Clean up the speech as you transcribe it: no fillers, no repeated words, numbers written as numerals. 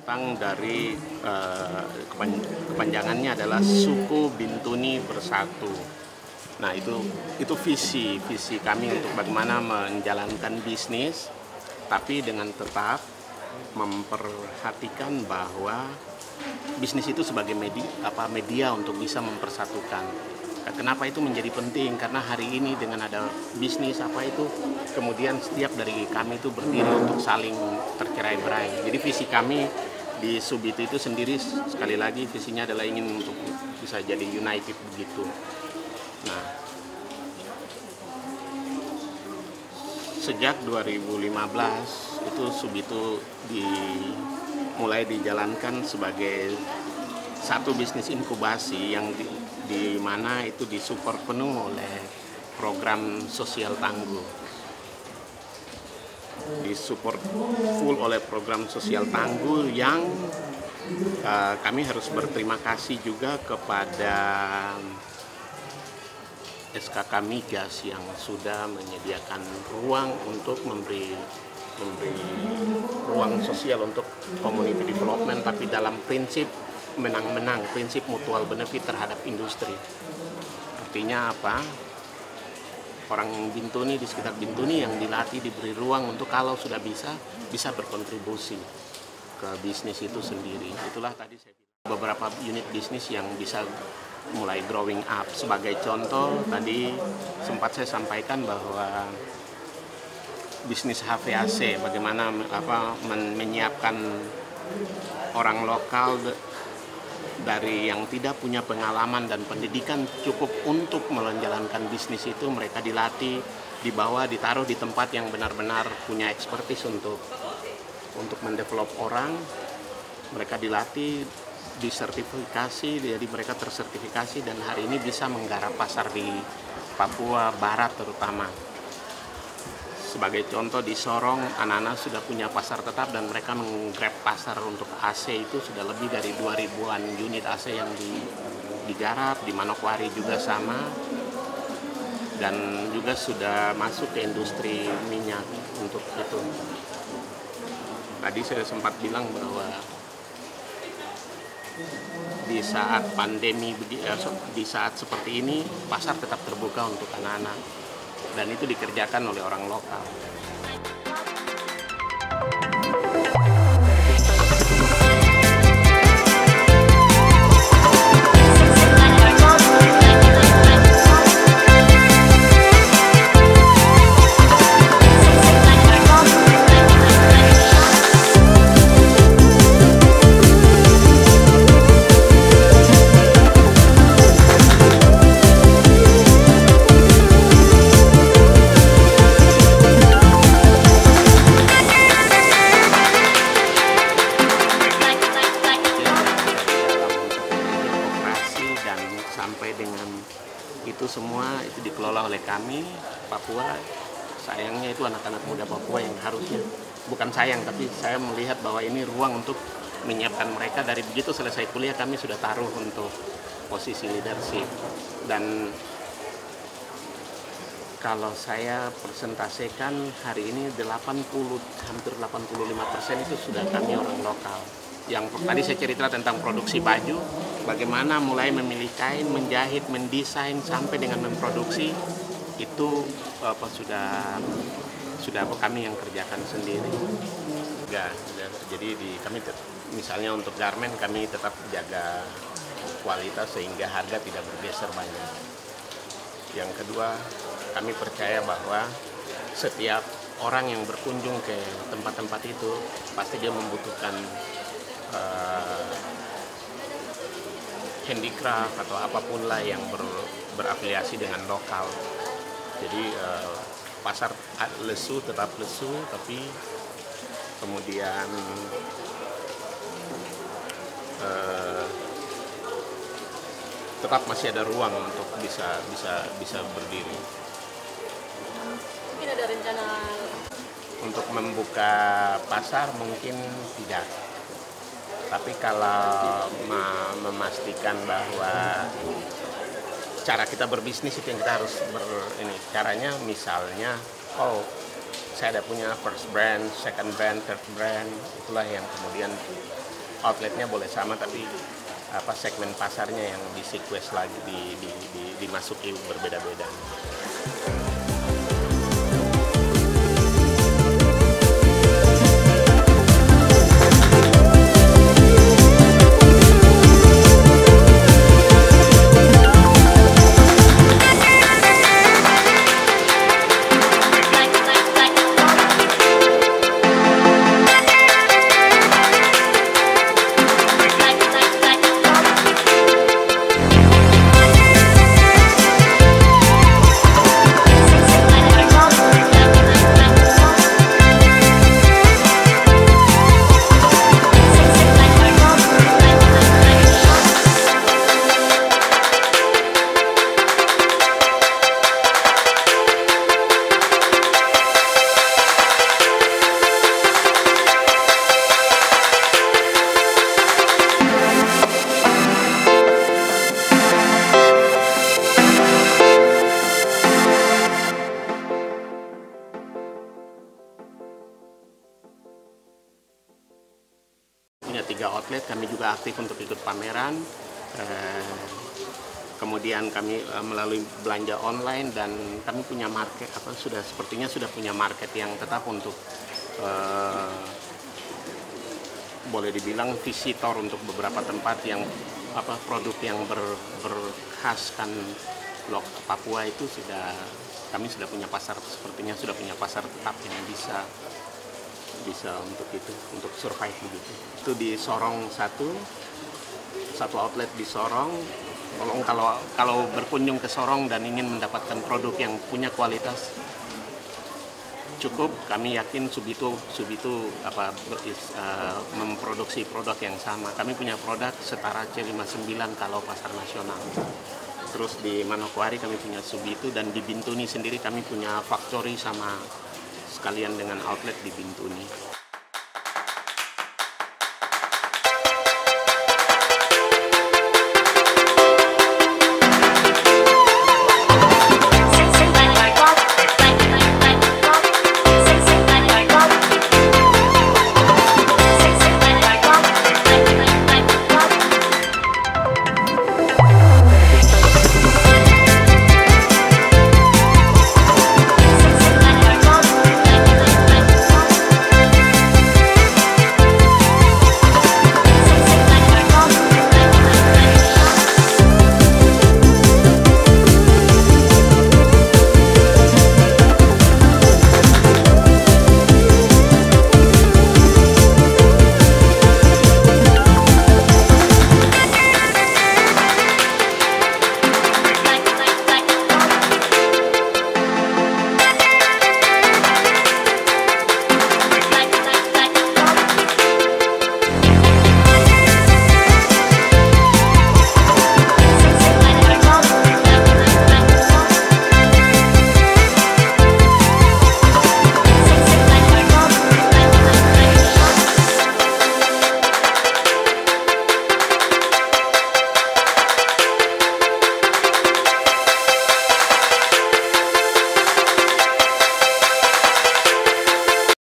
datang dari kepanjangannya adalah Suku Bintuni Bersatu. Nah, itu visi kami untuk bagaimana menjalankan bisnis, tapi dengan tetap memperhatikan bahwa bisnis itu sebagai media untuk bisa mempersatukan. Kenapa itu menjadi penting? Karena hari ini dengan ada bisnis kemudian setiap dari kami itu berdiri untuk saling tercerai-berai. Jadi visi kami di Subito itu sendiri, sekali lagi visinya adalah ingin untuk bisa jadi united begitu. Nah, sejak 2015 itu Subito mulai dijalankan sebagai satu bisnis inkubasi yang di mana itu disupport penuh oleh program sosial tangguh. Disupport full oleh program sosial tangguh yang kami harus berterima kasih juga kepada SKK Migas yang sudah menyediakan ruang untuk memberi ruang sosial untuk community development, tapi dalam prinsip menang-menang, prinsip mutual benefit terhadap industri. Artinya apa? Orang Bintuni di sekitar Bintuni yang dilatih, diberi ruang untuk kalau sudah bisa berkontribusi ke bisnis itu sendiri. Itulah tadi saya bilang beberapa unit bisnis yang bisa mulai growing up. Sebagai contoh tadi sempat saya sampaikan bahwa bisnis HVAC, bagaimana menyiapkan orang lokal dari yang tidak punya pengalaman dan pendidikan cukup untuk menjalankan bisnis itu, mereka dilatih, dibawa, ditaruh di tempat yang benar-benar punya expertise untuk mendevelop orang. Mereka dilatih, disertifikasi, jadi mereka tersertifikasi dan hari ini bisa menggarap pasar di Papua Barat terutama. Sebagai contoh di Sorong, anak-anak sudah punya pasar tetap dan mereka menggrab pasar untuk AC itu sudah lebih dari 2000-an unit AC yang digarap. Di Manokwari juga sama, dan juga sudah masuk ke industri minyak untuk itu. Tadi saya sempat bilang bahwa di saat pandemi, di saat seperti ini, pasar tetap terbuka untuk anak-anak. Dan itu dikerjakan oleh orang lokal. Sampai dengan itu semua itu dikelola oleh kami, Papua. Sayangnya itu anak-anak muda Papua yang harusnya, bukan sayang, tapi saya melihat bahwa ini ruang untuk menyiapkan mereka. Dari begitu selesai kuliah kami sudah taruh untuk posisi leadership. Dan kalau saya presentasikan hari ini hampir 85% itu sudah kami orang lokal. Yang tadi saya cerita tentang produksi baju, bagaimana mulai memilih kain, menjahit, mendesain sampai dengan memproduksi itu sudah kami yang kerjakan sendiri. Jadi kami misalnya untuk garmen kami tetap jaga kualitas sehingga harga tidak bergeser banyak. Yang kedua, kami percaya bahwa setiap orang yang berkunjung ke tempat-tempat itu pasti dia membutuhkan handicraft atau apapun lah yang berafiliasi dengan lokal. Jadi pasar lesu tetap lesu, tapi kemudian tetap masih ada ruang untuk bisa berdiri. Mungkin ada rencana untuk membuka pasar, mungkin tidak. Tapi kalau memastikan bahwa cara kita berbisnis itu yang kita harus caranya misalnya, saya ada punya first brand, second brand, third brand, itulah yang kemudian outletnya boleh sama, tapi segmen pasarnya yang di sequence lagi dimasuki berbeda-beda. Punya 3 outlet, kami juga aktif untuk ikut pameran. Kemudian kami melalui belanja online, dan kami punya market, sepertinya sudah punya market yang tetap untuk boleh dibilang visitor untuk beberapa tempat yang produk yang berkhaskan Papua itu kami sudah punya pasar, sepertinya sudah punya pasar tetap yang bisa untuk itu, untuk survive begitu. Itu di Sorong satu outlet di Sorong. Tolong kalau berkunjung ke Sorong dan ingin mendapatkan produk yang punya kualitas cukup, kami yakin Subito memproduksi produk yang sama. Kami punya produk setara C59 kalau pasar nasional. Terus di Manokwari kami punya Subito, dan di Bintuni sendiri kami punya factory sama sekalian dengan outlet di Bintuni.